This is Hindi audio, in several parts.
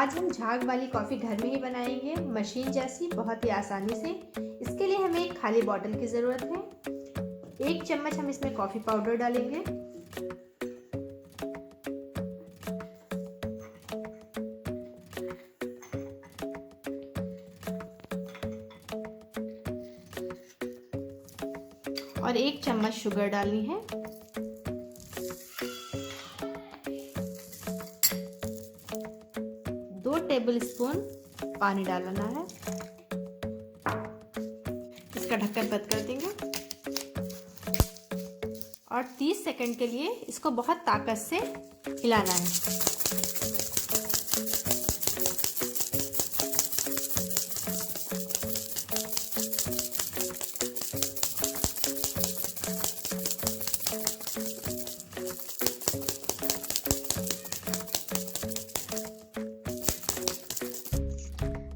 आज हम झाग वाली कॉफ़ी घर में ही बनाएंगे, मशीन जैसी, बहुत ही आसानी से। इसके लिए हमें एक खाली बॉटल की ज़रूरत है। 1 चम्मच हम इसमें कॉफ़ी पाउडर डालेंगे। और 1 चम्मच शुगर डालनी है। दो टेबल स्पून पानी डालना है। इसका ढक्कन बंद कर देंगे और 30 सेकंड के लिए इसको बहुत ताकत से हिलाना है।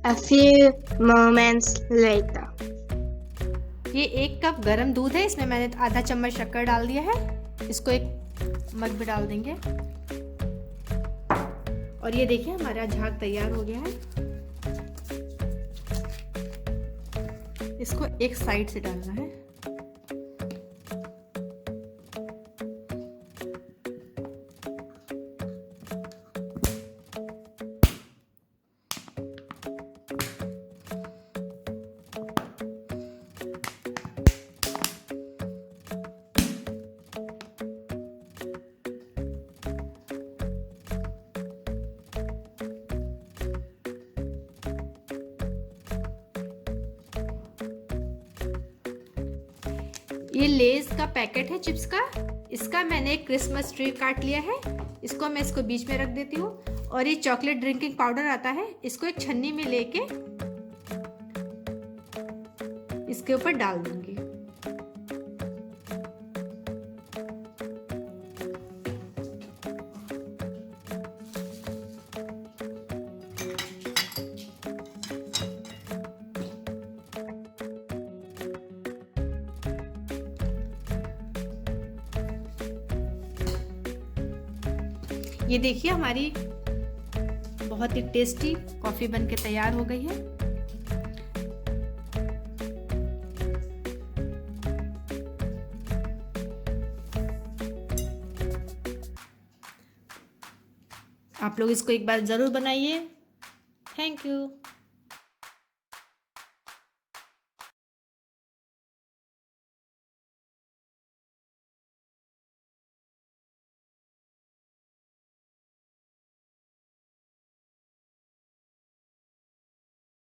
A few moments later. ये 1 कप गरम दूध है, इसमें मैंने आधा चम्मच शक्कर डाल दिया है। इसको एक मग में डाल देंगे और ये देखिए हमारा झाग तैयार हो गया है। इसको एक साइड से डालना है। ये लेज का पैकेट है चिप्स का, इसका मैंने एक क्रिसमस ट्री काट लिया है। इसको मैं बीच में रख देती हूँ। और ये चॉकलेट ड्रिंकिंग पाउडर आता है, इसको एक छन्नी में लेके इसके ऊपर डाल दूंगी। ये देखिए हमारी बहुत ही टेस्टी कॉफ़ी बनके तैयार हो गई है। आप लोग इसको एक बार ज़रूर बनाइए। Thank you.